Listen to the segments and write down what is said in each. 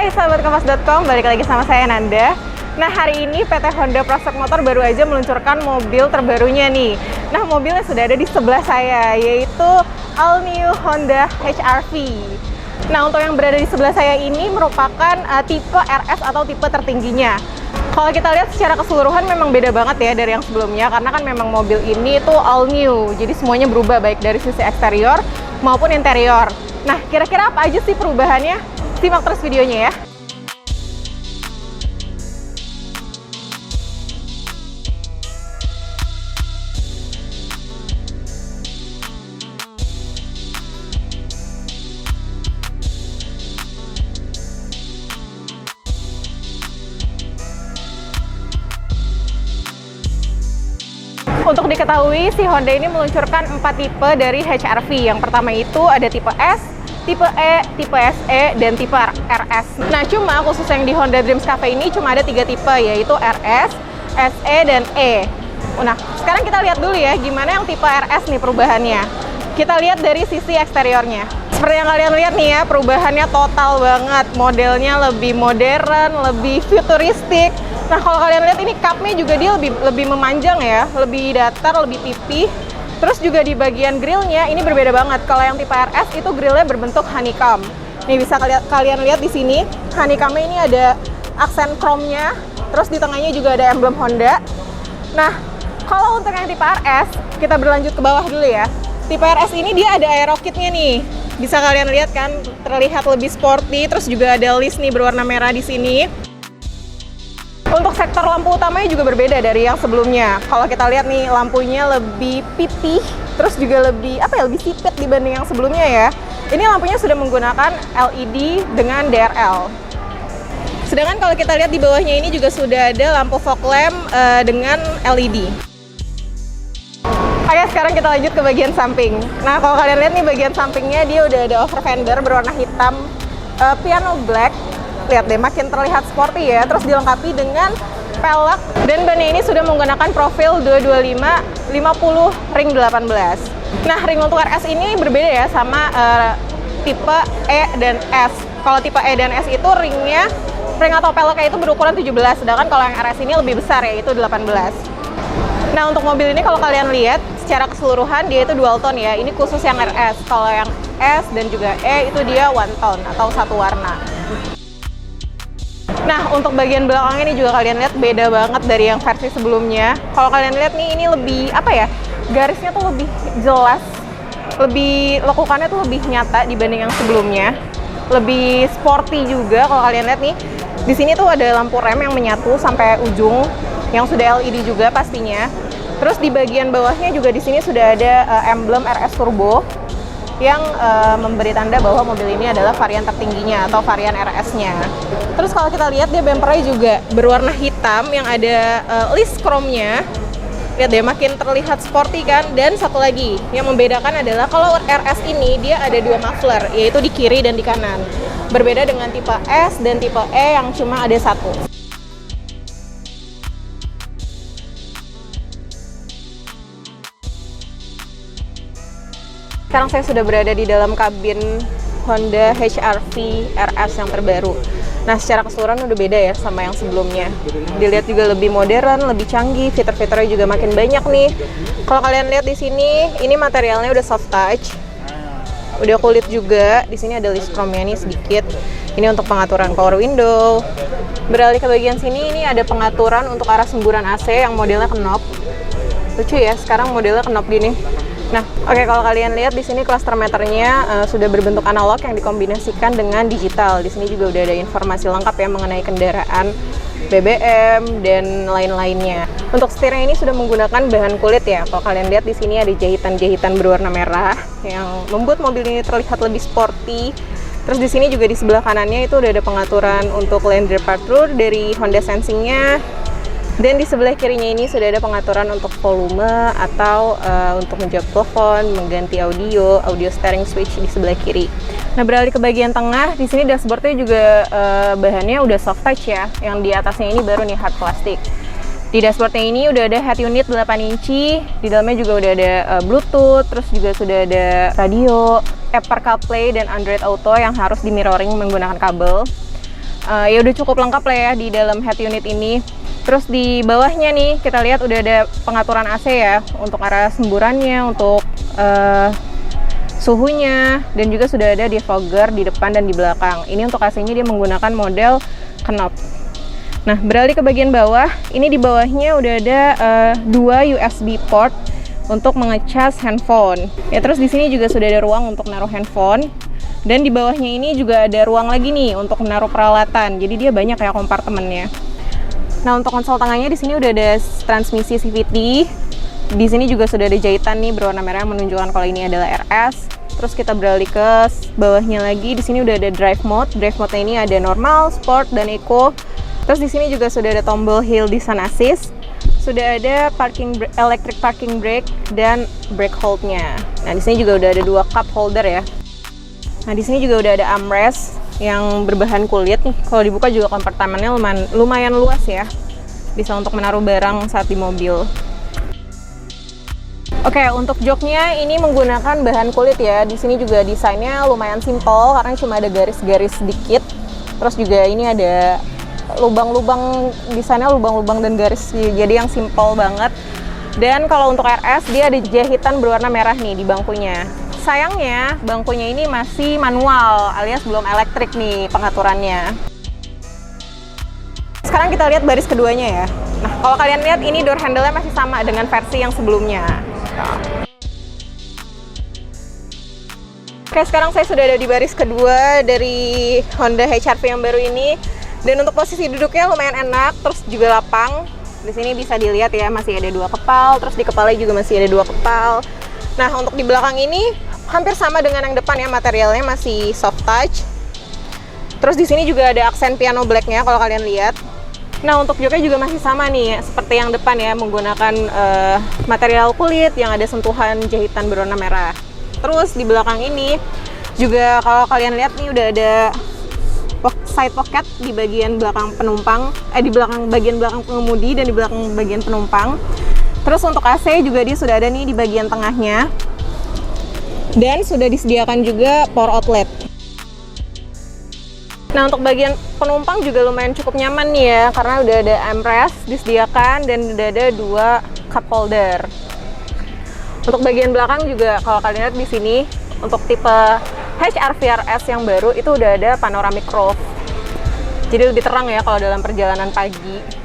Hai sahabat kompas.com, balik lagi sama saya Nanda. Nah, hari ini PT Honda Prospect Motor baru aja meluncurkan mobil terbarunya nih. Nah, mobilnya sudah ada di sebelah saya, yaitu All New Honda HR-V. Nah, untuk yang berada di sebelah saya ini merupakan tipe RS atau tipe tertingginya. Kalau kita lihat secara keseluruhan memang beda banget ya dari yang sebelumnya, karena kan memang mobil ini tuh all new, jadi semuanya berubah baik dari sisi eksterior maupun interior. Nah, kira-kira apa aja sih perubahannya? Simak terus videonya ya. Untuk diketahui, si Honda ini meluncurkan 4 tipe dari HR-V. Yang pertama itu ada tipe S, tipe E, tipe SE, dan tipe RS. Nah, cuma khusus yang di Honda Dreams Cafe ini cuma ada 3 tipe, yaitu RS, SE, dan E. Nah, sekarang kita lihat dulu ya gimana yang tipe RS nih perubahannya. Kita lihat dari sisi eksteriornya. Seperti yang kalian lihat nih ya, perubahannya total banget. Modelnya lebih modern, lebih futuristik. Nah, kalau kalian lihat ini cupnya juga dia lebih memanjang ya, lebih datar, lebih pipih. Terus juga di bagian grillnya ini berbeda banget. Kalau yang tipe RS itu grillnya berbentuk honeycomb. Nih bisa kalian lihat di sini, honeycombnya ini ada aksen chrome-nya. Terus di tengahnya juga ada emblem Honda. Nah, kalau untuk yang tipe RS, kita berlanjut ke bawah dulu ya. Tipe RS ini dia ada aero kit-nya nih. Bisa kalian lihat kan, terlihat lebih sporty. Terus juga ada list nih berwarna merah di sini. Untuk sektor lampu utamanya juga berbeda dari yang sebelumnya. Kalau kita lihat nih, lampunya lebih pipih, terus juga lebih sipit dibanding yang sebelumnya ya. Ini lampunya sudah menggunakan LED dengan DRL. Sedangkan kalau kita lihat di bawahnya ini juga sudah ada lampu fog lamp dengan LED. Oke, sekarang kita lanjut ke bagian samping. Nah, kalau kalian lihat nih bagian sampingnya dia udah ada over fender berwarna hitam, piano black. Lihat deh, makin terlihat sporty ya. Terus dilengkapi dengan pelek, dan bannya ini sudah menggunakan profil 225 50 ring 18. Nah, ring untuk RS ini berbeda ya sama tipe E dan S. Kalau tipe E dan S itu ring atau peleknya itu berukuran 17, sedangkan kalau yang RS ini lebih besar yaitu 18. Nah, untuk mobil ini kalau kalian lihat secara keseluruhan dia itu dual tone ya. Ini khusus yang RS. Kalau yang S dan juga E itu dia one tone atau satu warna. Nah, untuk bagian belakangnya ini juga kalian lihat beda banget dari yang versi sebelumnya. Kalau kalian lihat nih, ini lebih garisnya tuh lebih jelas, lekukannya tuh lebih nyata dibanding yang sebelumnya. Lebih sporty juga kalau kalian lihat nih. Di sini tuh ada lampu rem yang menyatu sampai ujung, yang sudah LED juga pastinya. Terus di bagian bawahnya juga di sini sudah ada emblem RS Turbo yang memberi tanda bahwa mobil ini adalah varian tertingginya atau varian RS-nya. Terus kalau kita lihat dia bumpernya juga berwarna hitam yang ada list chrome-nya. Lihat deh, makin terlihat sporty kan. Dan satu lagi yang membedakan adalah kalau RS ini dia ada 2 muffler, yaitu di kiri dan di kanan. Berbeda dengan tipe S dan tipe E yang cuma ada 1. Sekarang saya sudah berada di dalam kabin Honda HR-V RS yang terbaru. Nah, secara keseluruhan udah beda ya sama yang sebelumnya. Dilihat juga lebih modern, lebih canggih, fitur-fiturnya juga makin banyak nih. Kalau kalian lihat di sini, ini materialnya udah soft touch. Udah kulit juga. Di sini ada list chrome-nya nih sedikit. Ini untuk pengaturan power window. Beralih ke bagian sini, ini ada pengaturan untuk arah semburan AC yang modelnya knob. Lucu ya, sekarang modelnya knob gini. Nah, oke, kalau kalian lihat di sini cluster meternya sudah berbentuk analog yang dikombinasikan dengan digital. Di sini juga udah ada informasi lengkap ya mengenai kendaraan, BBM dan lain-lainnya. Untuk setirnya ini sudah menggunakan bahan kulit ya. Kalau kalian lihat di sini ada jahitan-jahitan berwarna merah yang membuat mobil ini terlihat lebih sporty. Terus di sini juga di sebelah kanannya itu udah ada pengaturan untuk lane departure dari Honda Sensing-nya. Dan di sebelah kirinya ini sudah ada pengaturan untuk volume atau untuk menjawab telepon, mengganti audio steering switch di sebelah kiri. Nah, beralih ke bagian tengah, di sini dashboardnya juga bahannya udah soft touch ya. Yang di atasnya ini baru nih hard plastik. Di dashboardnya ini udah ada head unit 8 inci, di dalamnya juga udah ada Bluetooth, terus juga sudah ada radio, Apple CarPlay dan Android Auto yang harus di mirroring menggunakan kabel. Ya udah cukup lengkap lah ya di dalam head unit ini. Terus di bawahnya nih kita lihat udah ada pengaturan AC ya untuk arah semburannya, untuk suhunya, dan juga sudah ada defogger di depan dan di belakang. Ini untuk AC-nya dia menggunakan model knob. Nah, beralih ke bagian bawah, ini di bawahnya udah ada 2 USB port untuk mengecas handphone. Ya, terus di sini juga sudah ada ruang untuk naruh handphone. Dan di bawahnya ini juga ada ruang lagi nih untuk menaruh peralatan. Jadi dia banyak kayak kompartemennya. Nah, untuk konsol tengahnya di sini udah ada transmisi CVT. Di sini juga sudah ada jahitan nih berwarna merah yang menunjukkan kalau ini adalah RS. Terus kita beralih ke bawahnya lagi. Di sini udah ada drive mode. Drive mode ini ada normal, sport, dan eco. Terus di sini juga sudah ada tombol hill descent assist. Sudah ada electric parking brake dan brake hold-nya. Nah, di sini juga udah ada 2 cup holder ya. Nah, di sini juga udah ada armrest yang berbahan kulit nih. Kalau dibuka juga kompartemennya lumayan luas ya. Bisa untuk menaruh barang saat di mobil. Oke, untuk joknya ini menggunakan bahan kulit ya. Di sini juga desainnya lumayan simple karena cuma ada garis-garis sedikit. Terus juga ini ada lubang-lubang, desainnya lubang-lubang dan garis. Jadi yang simple banget. Dan kalau untuk RS dia ada jahitan berwarna merah nih di bangkunya. Sayangnya bangkunya ini masih manual alias belum elektrik nih pengaturannya. Sekarang kita lihat baris keduanya ya. Nah, kalau kalian lihat ini door handle-nya masih sama dengan versi yang sebelumnya. Oke, sekarang saya sudah ada di baris kedua dari Honda HR-V yang baru ini. Dan untuk posisi duduknya lumayan enak, terus juga lapang. Di sini bisa dilihat ya, masih ada 2 kepal, terus di kepalanya juga masih ada 2 kepal. Nah, untuk di belakang ini hampir sama dengan yang depan ya, materialnya masih soft touch. Terus di sini juga ada aksen piano black-nya kalau kalian lihat. Nah, untuk joknya juga masih sama nih, seperti yang depan ya, menggunakan material kulit yang ada sentuhan jahitan berwarna merah. Terus di belakang ini juga kalau kalian lihat nih udah ada side pocket di bagian belakang penumpang, di bagian belakang pengemudi dan di belakang bagian penumpang. Terus untuk AC juga dia sudah ada nih di bagian tengahnya. Dan sudah disediakan juga power outlet. Nah, untuk bagian penumpang juga lumayan cukup nyaman nih ya, karena udah ada armrest disediakan dan udah ada 2 cup holder. Untuk bagian belakang juga kalau kalian lihat di sini, untuk tipe HR-V RS yang baru itu udah ada panoramic roof. Jadi lebih terang ya kalau dalam perjalanan pagi.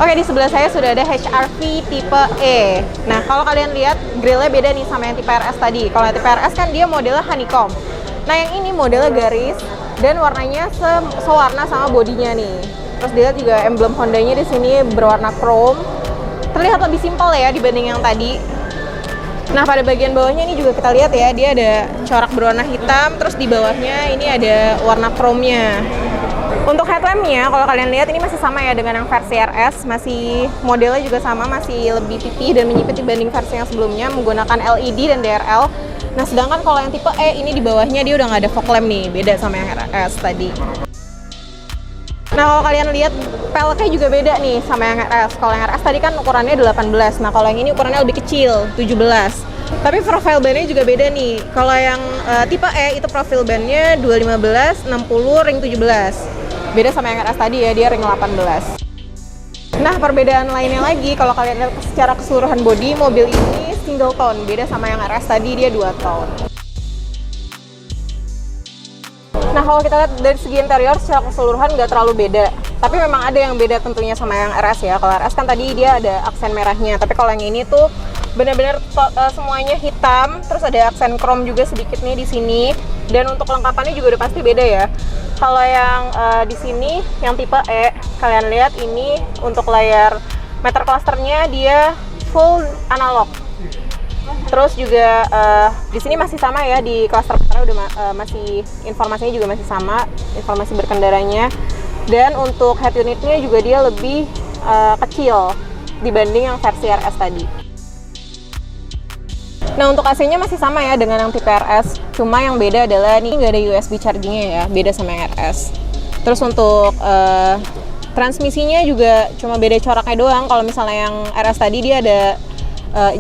Oke, di sebelah saya sudah ada HR-V tipe E. Nah, kalau kalian lihat grillnya beda nih sama yang tipe RS tadi. Kalau yang tipe RS kan dia modelnya honeycomb. Nah, yang ini modelnya garis dan warnanya sewarna sama bodinya nih. Terus dilihat juga emblem Hondanya di sini berwarna chrome. Terlihat lebih simpel ya dibanding yang tadi. Nah, pada bagian bawahnya ini juga kita lihat ya, dia ada corak berwarna hitam, terus di bawahnya ini ada warna chrome-nya. Untuk headlampnya, kalau kalian lihat ini masih sama ya dengan yang versi RS, masih modelnya juga sama, masih lebih pipih dan menyipit dibanding versi yang sebelumnya menggunakan LED dan DRL. Nah, sedangkan kalau yang tipe E ini di bawahnya dia udah nggak ada fog lamp nih, beda sama yang RS tadi. Nah, kalau kalian lihat peleknya juga beda nih sama yang RS. Kalau yang RS tadi kan ukurannya 18, nah kalau yang ini ukurannya lebih kecil, 17. Tapi profil bandnya juga beda nih. Kalau yang tipe E itu profil bandnya 215, 60, ring 17. Beda sama yang RS tadi ya, dia ring 18. Nah, perbedaan lainnya lagi, kalau kalian lihat secara keseluruhan bodi, mobil ini single tone. Beda sama yang RS tadi, dia 2 tone. Nah, kalau kita lihat dari segi interior secara keseluruhan nggak terlalu beda. Tapi memang ada yang beda tentunya sama yang RS ya. Kalau RS kan tadi dia ada aksen merahnya. Tapi kalau yang ini tuh benar-benar semuanya hitam. Terus ada aksen chrome juga sedikit nih di sini. Dan untuk kelengkapannya juga udah pasti beda ya. Kalau yang di sini yang tipe E, kalian lihat ini untuk layar meter clusternya dia full analog. Terus juga di sini masih sama ya, di cluster karena udah masih informasinya juga masih sama, informasi berkendaranya. Dan untuk head unitnya juga dia lebih kecil dibanding yang versi RS tadi. Nah, untuk AC-nya masih sama ya dengan yang tipe RS, cuma yang beda adalah ini nggak ada USB charging-nya ya, beda sama yang RS. Terus untuk transmisinya juga cuma beda coraknya doang. Kalau misalnya yang RS tadi dia ada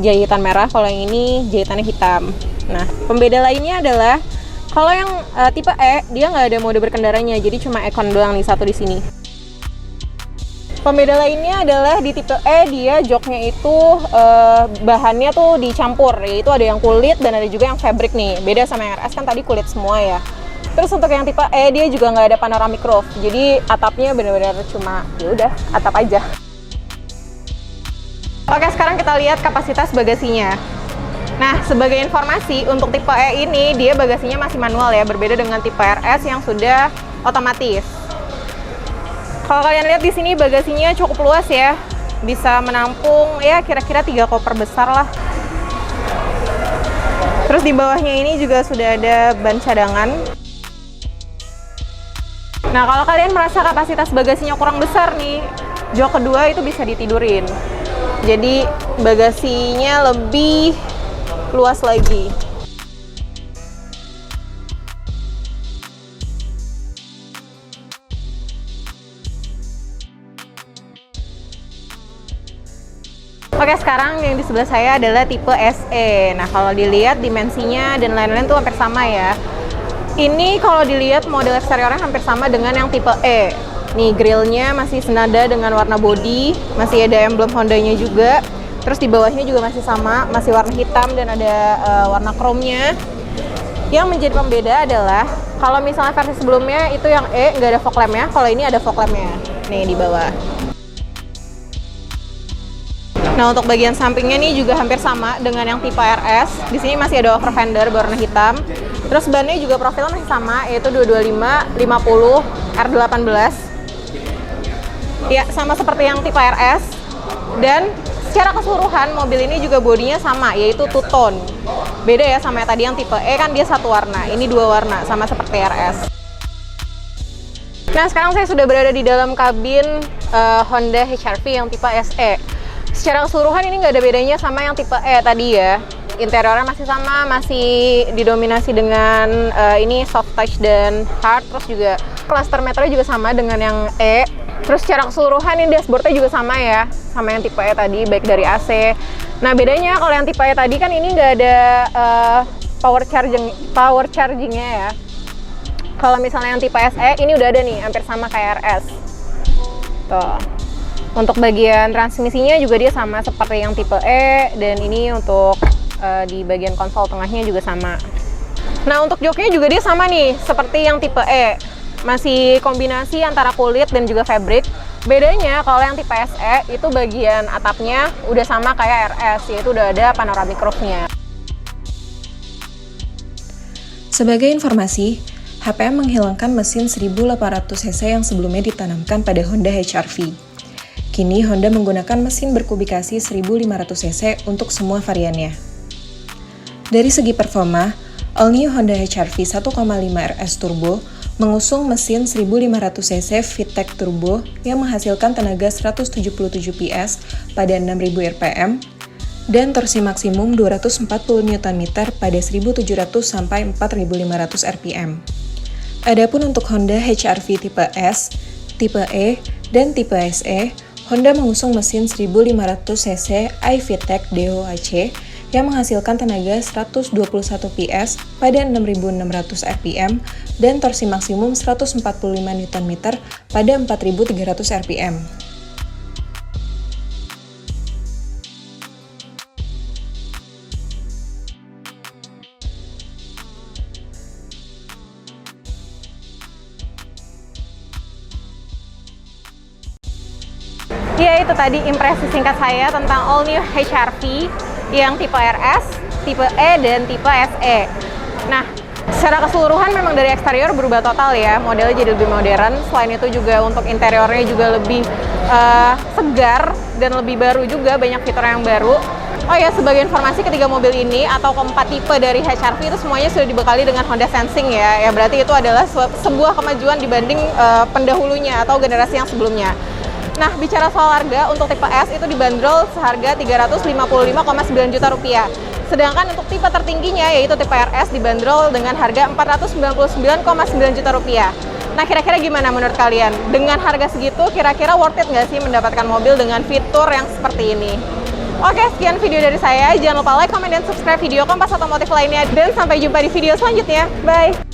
jahitan merah, kalau yang ini jahitannya hitam. Nah, pembeda lainnya adalah Kalau yang tipe E, dia nggak ada mode berkendaranya, jadi cuma aircon doang nih satu di sini. Pembeda lainnya adalah di tipe E, dia joknya itu bahannya tuh dicampur, yaitu ada yang kulit dan ada juga yang fabric nih. Beda sama yang RS kan tadi kulit semua ya. Terus untuk yang tipe E, dia juga nggak ada panoramic roof, jadi atapnya benar-benar cuma ya udah atap aja. Oke, sekarang kita lihat kapasitas bagasinya. Nah, sebagai informasi, untuk tipe E ini, dia bagasinya masih manual ya, berbeda dengan tipe RS yang sudah otomatis. Kalau kalian lihat di sini, bagasinya cukup luas ya, bisa menampung ya kira-kira 3 koper besar lah. Terus di bawahnya ini juga sudah ada ban cadangan. Nah, kalau kalian merasa kapasitas bagasinya kurang besar nih, jok kedua itu bisa ditidurin. Jadi, bagasinya lebih luas lagi. Oke, sekarang yang di sebelah saya adalah tipe SE. Nah, kalau dilihat dimensinya dan lain-lain tuh hampir sama ya. Ini kalau dilihat model eksteriornya hampir sama dengan yang tipe E. Nih, grillnya masih senada dengan warna body, masih ada emblem Hondanya juga. Terus di bawahnya juga masih sama, masih warna hitam dan ada warna chrome-nya. Yang menjadi pembeda adalah kalau misalnya versi sebelumnya itu yang E nggak ada fog lamp-nya, kalau ini ada fog lamp-nya. Nih di bawah. Nah, untuk bagian sampingnya nih juga hampir sama dengan yang tipe RS. Di sini masih ada over fender berwarna hitam. Terus bannya juga profilnya masih sama, yaitu 225 50 R18. Ya, sama seperti yang tipe RS. Dan secara keseluruhan mobil ini juga bodinya sama, yaitu two tone. Beda ya sama yang tadi yang tipe E, kan dia satu warna, ini dua warna, sama seperti RS. Nah, sekarang saya sudah berada di dalam kabin Honda HR-V yang tipe SE. Secara keseluruhan ini nggak ada bedanya sama yang tipe E tadi ya. Interiornya masih sama, masih didominasi dengan ini soft touch dan hard. Terus juga cluster meternya juga sama dengan yang E. Terus secara keseluruhan ini dashboardnya juga sama ya, sama yang tipe E tadi, baik dari AC. Nah, bedanya kalau yang tipe E tadi kan ini nggak ada power chargingnya ya. Kalau misalnya yang tipe SE ini udah ada nih, hampir sama kayak RS. Tuh. Untuk bagian transmisinya juga dia sama seperti yang tipe E, dan ini untuk di bagian konsol tengahnya juga sama. Nah, untuk joknya juga dia sama nih, seperti yang tipe E. Masih kombinasi antara kulit dan juga fabric. Bedanya kalau yang tipe SE itu bagian atapnya udah sama kayak RS, yaitu udah ada panoramic roof-nya. Sebagai informasi, HPM menghilangkan mesin 1800 cc yang sebelumnya ditanamkan pada Honda HR-V. Kini Honda menggunakan mesin berkubikasi 1500 cc untuk semua variannya. Dari segi performa, All New Honda HR-V 1.5 RS Turbo mengusung mesin 1500 cc VTEC Turbo yang menghasilkan tenaga 177 PS pada 6000 rpm dan torsi maksimum 240 Nm pada 1700 sampai 4500 rpm. Adapun untuk Honda HR-V tipe S, tipe E, dan tipe SE, Honda mengusung mesin 1500 cc iVTEC DOAC yang menghasilkan tenaga 121 PS pada 6600 rpm dan torsi maksimum 145 Nm pada 4300 rpm. Ya, itu tadi impresi singkat saya tentang All New HR-V yang tipe RS, tipe E, dan tipe SE. Nah, secara keseluruhan memang dari eksterior berubah total ya, modelnya jadi lebih modern. Selain itu juga untuk interiornya juga lebih segar dan lebih baru juga, banyak fitur yang baru. Oh ya, sebagai informasi, ketiga mobil ini atau keempat tipe dari HR-V itu semuanya sudah dibekali dengan Honda Sensing ya. Ya berarti itu adalah sebuah kemajuan dibanding pendahulunya atau generasi yang sebelumnya. Nah, bicara soal harga, untuk tipe S itu dibanderol seharga Rp355,9 juta. Sedangkan untuk tipe tertingginya, yaitu tipe RS, dibanderol dengan harga Rp499,9 juta. Nah, kira-kira gimana menurut kalian? Dengan harga segitu, kira-kira worth it nggak sih mendapatkan mobil dengan fitur yang seperti ini? Oke, sekian video dari saya. Jangan lupa like, comment, dan subscribe video Kompas Otomotif lainnya. Dan sampai jumpa di video selanjutnya. Bye!